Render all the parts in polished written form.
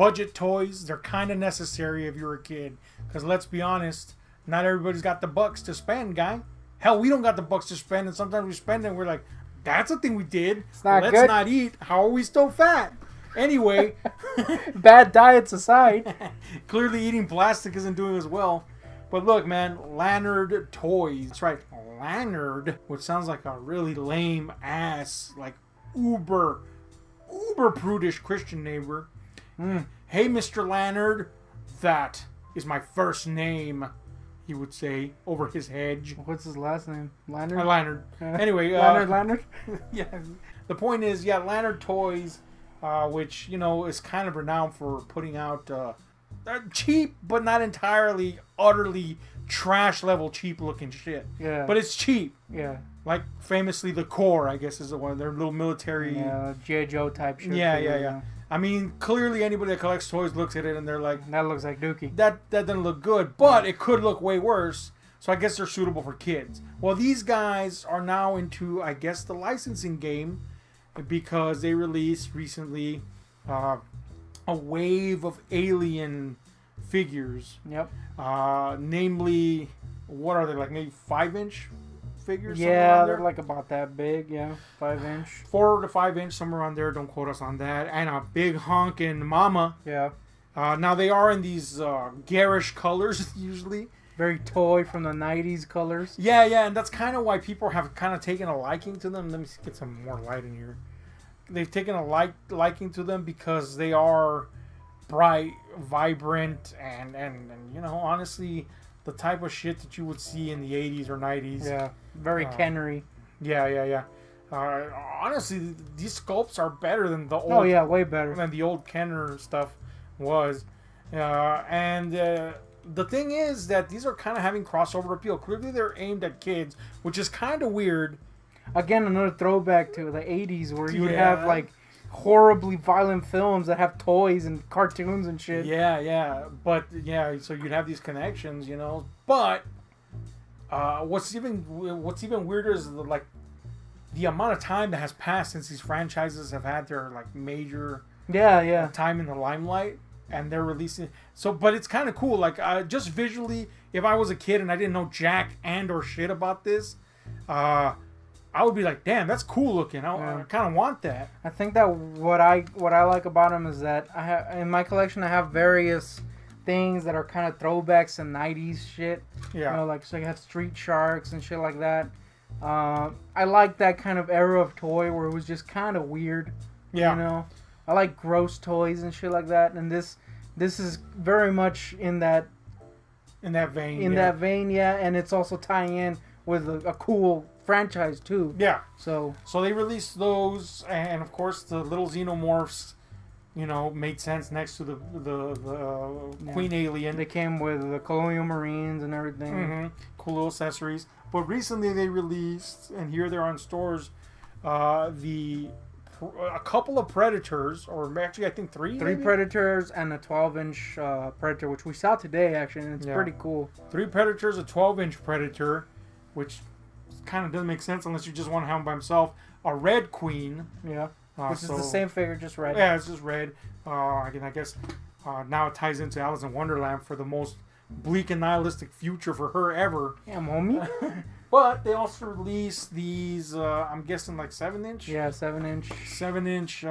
budget toys. They're kind of necessary if you're a kid. Because let's be honest, not everybody's got the bucks to spend, guy. Hell, we don't got the bucks to spend, and sometimes we spend and we're like, that's a thing we did. Let's not eat. How are we still fat? Anyway. Bad diets aside. Clearly eating plastic isn't doing as well. But look, man, Lanard toys. That's right, Lanard, which sounds like a really lame ass, like uber prudish Christian neighbor. Hey, Mr. Lanard, that is my first name, he would say over his hedge. What's his last name? Lanard? Lanard. Anyway. Lanard? Yeah. The point is, yeah, Lanard Toys, which, you know, is kind of renowned for putting out cheap, but not entirely, utterly trash level cheap looking shit. Yeah. But it's cheap. Yeah. Like, famously, the Core, I guess, is the one. Their little military... Yeah, G.I. Joe type shit. Yeah. I mean, clearly anybody that collects toys looks at it and they're like... That looks like Dookie. That doesn't look good, but it could look way worse. So I guess they're suitable for kids. Well, these guys are now into, I guess, the licensing game. Because they released recently a wave of alien figures. Yep. Namely, what are they, like maybe 5-inch figures? Yeah, they're like about that big, yeah, 5-inch. 4 to 5 inch, somewhere around there, don't quote us on that. And a big honkin' mama. Yeah. Now they are in these garish colors, usually. Very toy from the 90s colors. Yeah, and that's kind of why people have kind of taken a liking to them. Let me get some more light in here. They've taken a liking to them because they are bright, vibrant, and you know, honestly, the type of shit that you would see in the 80s or 90s. Yeah, very Kennery. Yeah. Honestly, these sculpts are better than the old... Oh, yeah, way better. Than the old Kenner stuff was. The thing is that these are kind of having crossover appeal. Clearly, they're aimed at kids, which is kind of weird. Again, another throwback to the 80s where you would have, like, horribly violent films that have toys and cartoons and shit. Yeah. But, yeah, so you'd have these connections, you know. But what's even weirder is, like, the amount of time that has passed since these franchises have had their, like, major time in the limelight. And they're releasing... So, but it's kind of cool. Like, just visually, if I was a kid and I didn't know jack and or shit about this... I would be like, damn, that's cool looking. I kind of want that. I think that what I like about them is that I have in my collection I have various things that are kind of throwbacks and 90s shit. Yeah. You know, like so you have Street Sharks and shit like that. I like that kind of era of toy where it was just kind of weird. Yeah. You know, I like gross toys and shit like that, and this is very much in that vein. That vein, yeah, and it's also tying in with a cool franchise too. Yeah. So they released those, and of course the little xenomorphs, you know, made sense next to the Queen Alien. They came with the Colonial Marines and everything. Mm-hmm. Cool little accessories. But recently they released, and here they're on stores, a couple of Predators, or actually I think three. Three Predators and a 12-inch Predator, which we saw today actually, and it's pretty cool. 3 Predators, a 12-inch Predator, which kind of doesn't make sense unless you just want to have him by himself. A Red Queen. Yeah. Which is the same figure, just red. Yeah, it's just red. I guess now it ties into Alice in Wonderland for the most bleak and nihilistic future for her ever. Damn, homie. But they also released these, I'm guessing like 7-inch? Yeah, 7-inch. 7-inch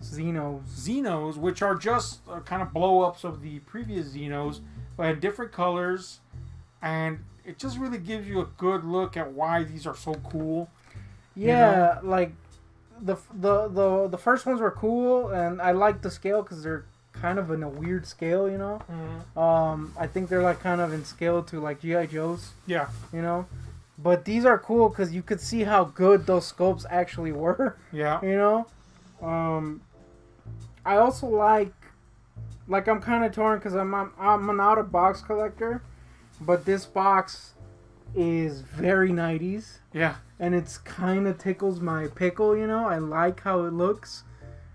Xenos, which are just kind of blow-ups of the previous Xenos, but in different colors. And it just really gives you a good look at why these are so cool. Yeah, you know? Like the first ones were cool, and I like the scale because they're kind of in a weird scale, you know. Mm-hmm. I think they're like kind of in scale to like G.I. Joes. Yeah. You know, but these are cool because you could see how good those sculpts actually were. Yeah. You know, I also like I'm kind of torn because I'm an out of box collector. But this box is very 90s. Yeah. And it's kind of tickles my pickle, you know. I like how it looks.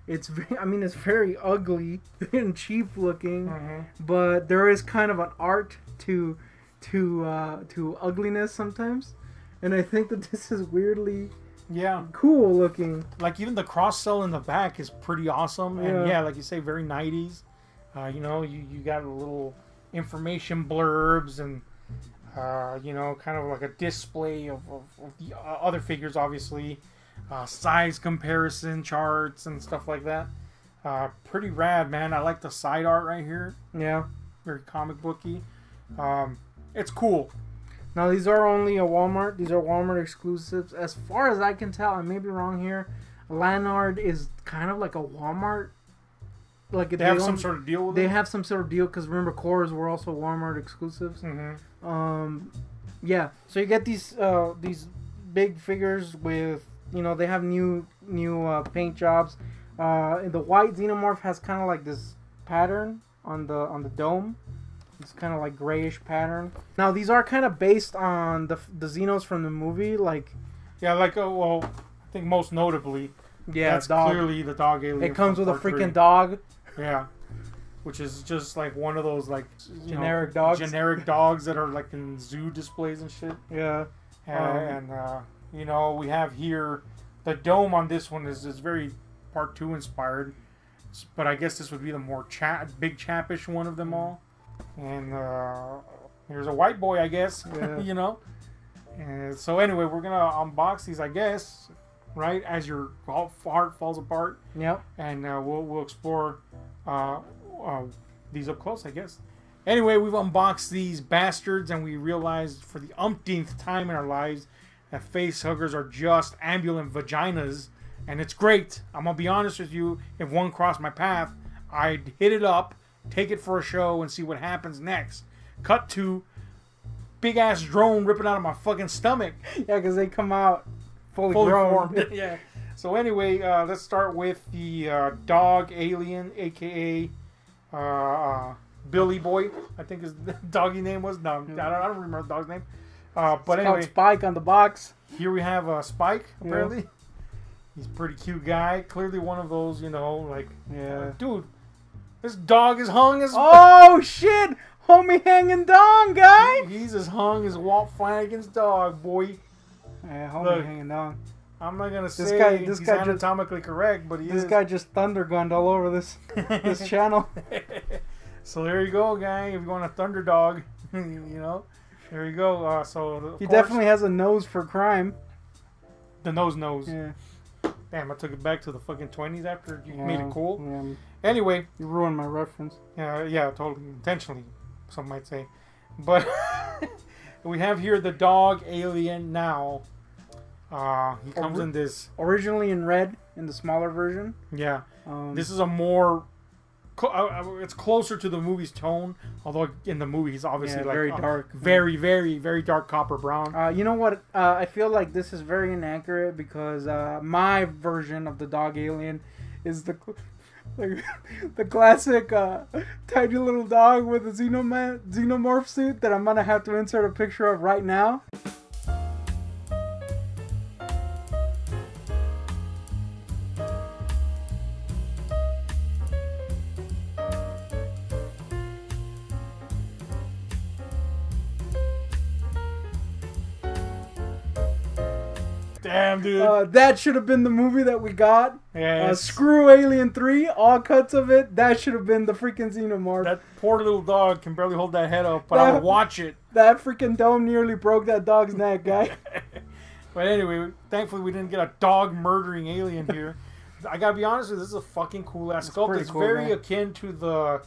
It's very ugly and cheap looking. Mm-hmm. But there is kind of an art to ugliness sometimes. And I think that this is weirdly cool looking. Like even the cross cell in the back is pretty awesome. And like you say, very 90s. You know, you got a little information blurbs and you know, kind of like a display of the other figures, obviously, size comparison charts and stuff like that. Pretty rad, man. I like the side art right here. Yeah, very comic booky. It's cool. Now these are only a Walmart. These are Walmart exclusives. As far as I can tell, I may be wrong here. Lanard is kind of like a Walmart. Like they have some sort of deal with it? They have some sort of deal because remember, cores were also Walmart exclusives. Mm-hmm. Yeah. So you get these big figures with, you know, they have new paint jobs. The white Xenomorph has kind of like this pattern on the dome. It's kind of like grayish pattern. Now these are kind of based on the Xenos from the movie, like. Yeah, like well, I think most notably. Yeah, that's clearly the dog alien. It comes with a freaking dog. Yeah, which is just like one of those like generic dogs. Generic dogs that are like in zoo displays and shit. Yeah, and you know, we have here the dome on this one is very Part 2 inspired, but I guess this would be the more big chapish one of them all. And here's a white boy, I guess. Yeah. You know. And so anyway, we're gonna unbox these, I guess, right as your heart falls apart. Yep. And we'll explore these up close, I guess. Anyway, we've unboxed these bastards, and we realized for the umpteenth time in our lives that face huggers are just ambulant vaginas, and it's great. I'm gonna be honest with you. If one crossed my path, I'd hit it up, take it for a show, and see what happens next. Cut to big ass drone ripping out of my fucking stomach. Yeah, because they come out fully grown. Formed. Yeah. So anyway, let's start with the dog alien, aka Billy Boy. I think his doggy name was. No, I don't remember the dog's name. But it's anyway, called Spike on the box. Here we have Spike. Apparently, yeah. He's a pretty cute guy. Clearly one of those, you know, like, yeah, dude, this dog is hung as. Oh shit! Homie hanging dong, guy. He's as hung as Walt Flanagan's dog, boy. Yeah, homie Look, hanging dong. I'm not gonna say he's anatomically correct, but this guy just thundergunned all over this this channel. So there you go, gang. If you want a thunder dog, you know, there you go. So he definitely has a nose for crime. The nose. Yeah. Damn, I took it back to the fucking 20s after you made it cool. Yeah. Anyway, you ruined my reference. Yeah, totally intentionally, some might say. But we have here the dog alien now. He comes in this originally in red in the smaller version. Yeah, this is a more. It's closer to the movie's tone, although in the movie he's obviously like very dark, very dark copper brown. You know what? I feel like this is very inaccurate because my version of the dog alien is the classic tiny little dog with a xenomorph suit that I'm gonna have to insert a picture of right now. Damn, dude. That should have been the movie that we got. Yeah. Screw Alien 3, all cuts of it. That should have been the freaking Xenomorph. That poor little dog can barely hold that head up, but I would watch it. That freaking dome nearly broke that dog's neck, guy. But anyway, thankfully we didn't get a dog murdering alien here. I gotta be honest with you, this is a fucking cool ass sculpt. It's cool, very akin to the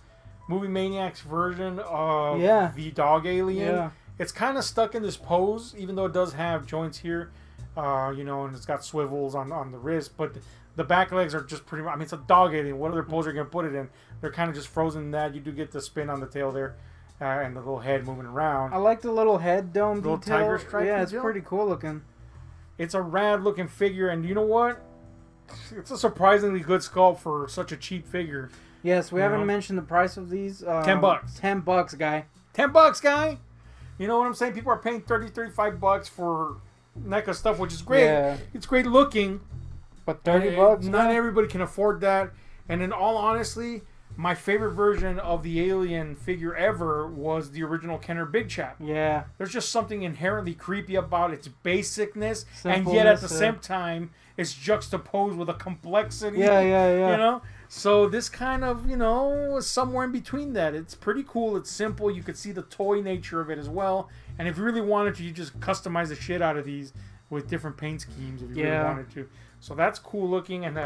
Movie Maniacs version of the dog alien. Yeah. It's kind of stuck in this pose, even though it does have joints here. You know, and it's got swivels on the wrist, but the back legs are just pretty much, I mean, it's a dog alien. What other pose are you going to put it in? They're kind of just frozen in that. You do get the spin on the tail there, and the little head moving around. I like the little head dome little detail. Tiger stripe. Yeah, it's pretty cool looking. It's a rad looking figure, and you know what? It's a surprisingly good sculpt for such a cheap figure. Yes, we haven't mentioned the price of these. $10. $10, guy. $10, guy. You know what I'm saying? People are paying $30, $35 for NECA stuff, which is great. Yeah. It's great looking, but $30. Not everybody can afford that. And in all honesty, my favorite version of the alien figure ever was the original Kenner Big Chap. Yeah. There's just something inherently creepy about its basicness, and yet at the same time, it's juxtaposed with a complexity. Yeah. You know, So this kind of, you know, is somewhere in between that. It's pretty cool. It's simple. You could see the toy nature of it as well. And if you really wanted to, you just customize the shit out of these with different paint schemes if you really wanted to. So that's cool looking. And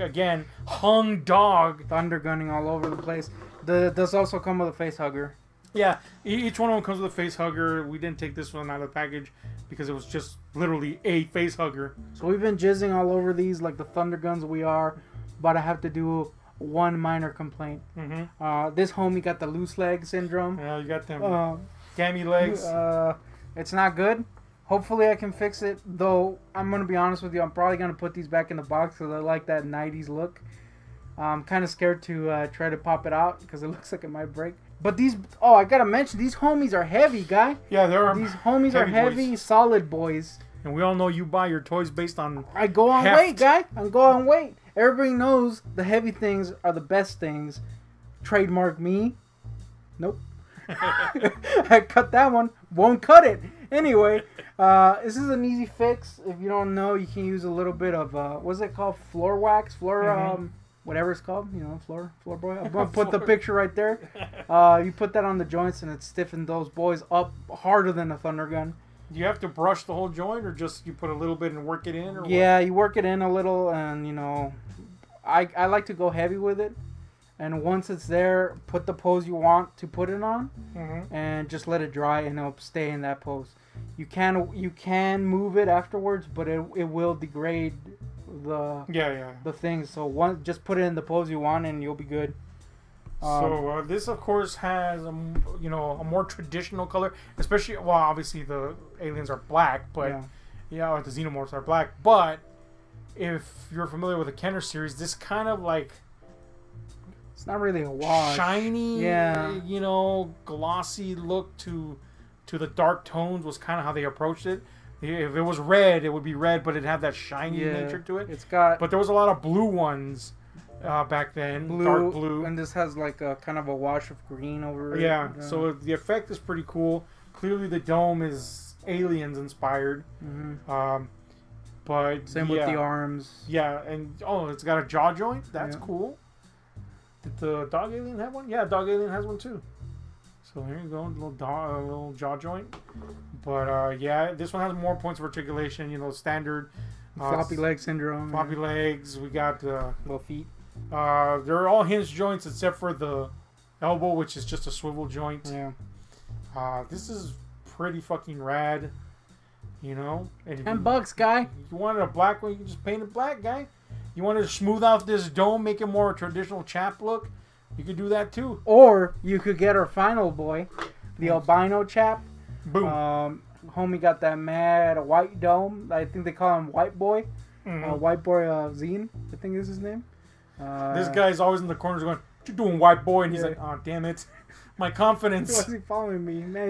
again, hung dog. Thunder gunning all over the place. Does also come with a face hugger. Yeah, each one of them comes with a face hugger. We didn't take this one out of the package because it was just literally a face hugger. So we've been jizzing all over these like the thunder guns we are. But I have to do one minor complaint. This homie got the loose leg syndrome. Yeah, you got them gammy legs. It's not good. Hopefully I can fix it. Though, I'm going to be honest with you. I'm probably going to put these back in the box because I like that 90s look. I'm kind of scared to try to pop it out because it looks like it might break. But these... Oh, I got to mention, these homies are heavy, guy. Yeah, these homies are heavy, boys. solid boys. And we all know you buy your toys based on... I go on weight, guy. I go on weight. Everybody knows the heavy things are the best things. Trademark me. Nope. I cut that one. Won't cut it. Anyway, this is an easy fix. If you don't know, you can use a little bit of, what's it called? Floor wax? Whatever it's called. You know, floor boy. I'm going to put the picture right there. You put that on the joints and it stiffens those boys up harder than a thunder gun. Do you have to brush the whole joint or just you put a little bit and work it in? Or yeah, you work it in a little and, you know... I like to go heavy with it, and once it's there, put the pose you want to put it on, and just let it dry, and it'll stay in that pose. You can move it afterwards, but it will degrade the thing. So just put it in the pose you want, and you'll be good. So this, of course, has a more traditional color, especially obviously the aliens are black, but the xenomorphs are black, but. If you're familiar with the Kenner series, this kind of like... It's not really a wash. Shiny, glossy look to the dark tones was kind of how they approached it. If it was red, it would be red, but it had that shiny nature to it. But there was a lot of blue ones back then, dark blue. And this has like a kind of a wash of green over it. Yeah, so the effect is pretty cool. Clearly the dome is aliens inspired. But same with the arms. Yeah, and it's got a jaw joint. That's cool. Did the dog alien have one? Yeah, dog alien has one too. So here you go, little jaw joint. But this one has more points of articulation. You know, standard. Floppy leg syndrome. Floppy legs. We got little feet. They're all hinge joints except for the elbow, which is just a swivel joint. Yeah. This is pretty fucking rad. You know, and $10, guy. You wanted a black one, you can just paint it black, guy. You wanted to smooth out this dome, make it more a traditional chap look, you could do that too. Or you could get our final boy, the albino chap. Boom. Homie got that mad white dome. I think they call him White Boy. White Boy Zine, I think is his name. This guy's always in the corners going, "What you doing, White Boy?" And he's like, "Oh, damn it, my confidence." Why is he following me? Man,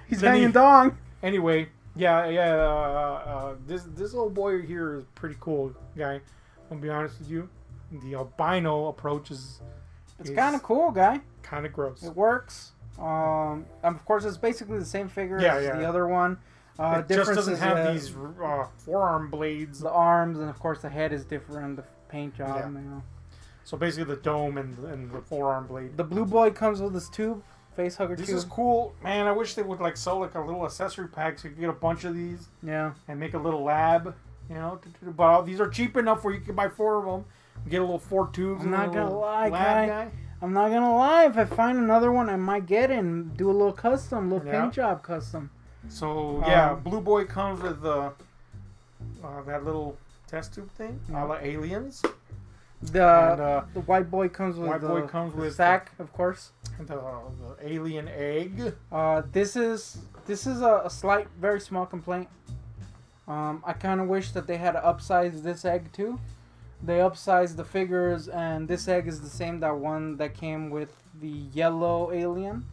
he's hanging dong. Anyway. This little boy here is pretty cool, guy. I'll be honest with you. The albino approach is kind of cool, guy. Kind of gross. It works. Of course, it's basically the same figure as the other one. It just doesn't have these forearm blades. The arms, and of course the head is different. The paint job, you know. So basically the dome and the forearm blade. The blue boy comes with this tube. Face hugger tube. This is cool, man. I wish they would like sell like a little accessory pack so you could get a bunch of these. Yeah. And make a little lab, you know. But these are cheap enough where you can buy 4 of them. Get a little 4 tubes. I'm not gonna lie, guy. I'm not gonna lie. If I find another one, I might get it and do a little custom, paint job custom. So Blue Boy comes with that little test tube thing, a la Aliens. The White Boy comes with the sack, of course. The alien egg. This is a slight, very small complaint. I kind of wish that they had upsized this egg too. They upsized the figures, and this egg is the same one that came with the yellow alien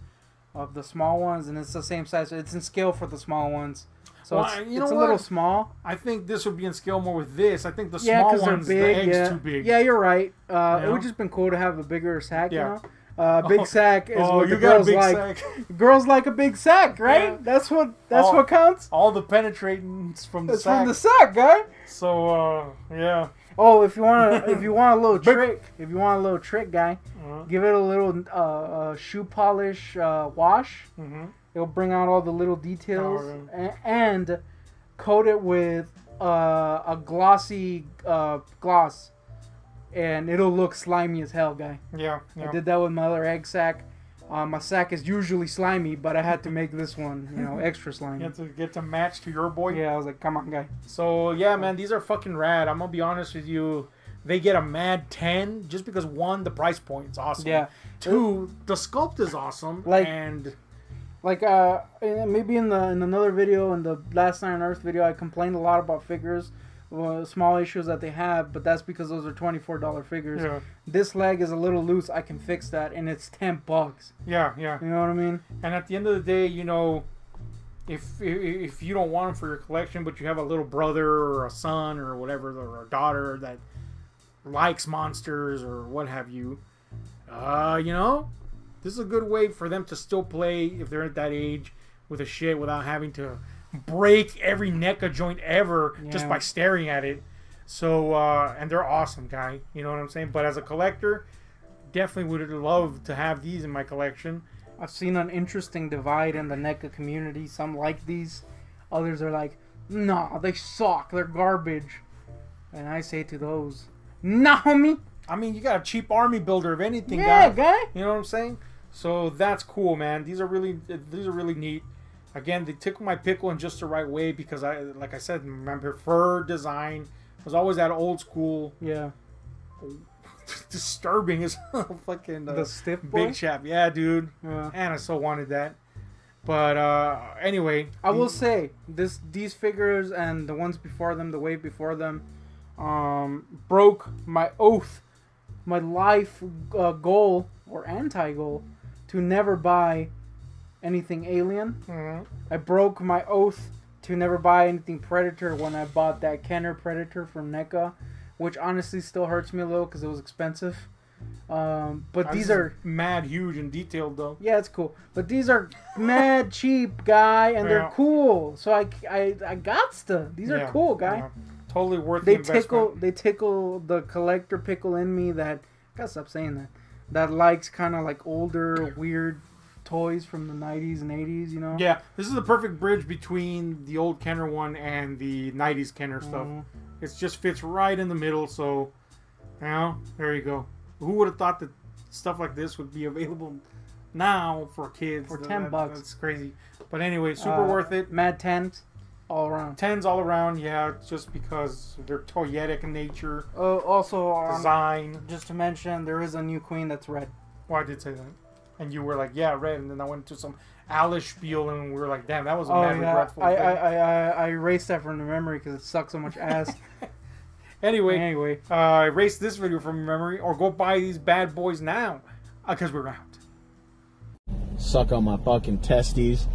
of the small ones, and it's the same size. It's in scale for the small ones. So it's a little small. I think this would be in scale more with this. I think the small ones, the egg's too big. Yeah, you're right. It would just been cool to have a bigger sack, you know? Big sack is what the girls like. Sack. Girls like a big sack, right? Yeah. That's what counts. All the penetrations from the sack. It's from the sack, guy. So, yeah. Oh, if you want a little trick, guy, give it a little shoe polish wash. It'll bring out all the little details and coat it with a glossy gloss, and it'll look slimy as hell, guy. Yeah. I did that with my other egg sack. My sack is usually slimy, but I had to make this one, extra slimy. You have to get to match to your boy. Yeah, I was like, come on, guy. So yeah, man, these are fucking rad. I'm gonna be honest with you. They get a mad 10 just because one, the price point is awesome. Yeah. Two, the sculpt is awesome. And maybe in another video, in the Last Night on Earth video, I complained a lot about figures, small issues that they have, but that's because those are $24 figures. Yeah. This leg is a little loose. I can fix that, and it's $10. Yeah. You know what I mean? And at the end of the day, if you don't want them for your collection, but you have a little brother or a son or whatever, or a daughter that likes monsters or what have you, this is a good way for them to still play if they're at that age with a shit without having to break every NECA joint ever just by staring at it. So, and they're awesome, guy. You know what I'm saying? But as a collector, definitely would love to have these in my collection. I've seen an interesting divide in the NECA community. Some like these. Others are like, nah, they suck. They're garbage. And I say to those, nah, homie. I mean, you got a cheap army builder of anything, guy. You know what I'm saying? So that's cool, man. These are really neat. Again, they tickle my pickle in just the right way because like I said, my preferred design was always that old school. Yeah. Disturbing as fucking the stiff boy? Big chap. Yeah, dude. Yeah. And I so wanted that. But anyway, I will say these figures and the ones before them, the wave before them, broke my oath, my life goal or anti-goal to never buy anything Alien. I broke my oath to never buy anything Predator when I bought that Kenner Predator from NECA, which honestly still hurts me a little because it was expensive. But these are mad huge and detailed though. Yeah, it's cool. But these are mad cheap, guy, and they're cool. So I got to. These are cool, guy. Yeah. Totally worth the investment. They tickle the collector pickle in me that, I gotta stop saying that, that likes kind of like older, weird toys from the 90s and 80s, Yeah, this is the perfect bridge between the old Kenner one and the 90s Kenner stuff. It just fits right in the middle, so, there you go. Who would have thought that stuff like this would be available now for kids? For $10. That's crazy. But anyway, super worth it. Mad 10s all around. 10s all around, yeah, just because they're toyetic in nature. Also, design. Just to mention, there is a new queen that's red. Well, I did say that. And you were like, yeah, red. And then I went to some Alice spiel, and we were like, damn, that was a mad regretful thing. I erased that from the memory because it sucks so much ass. Anyway, erase this video from your memory, or go buy these bad boys now, because we're out. Suck on my fucking testes.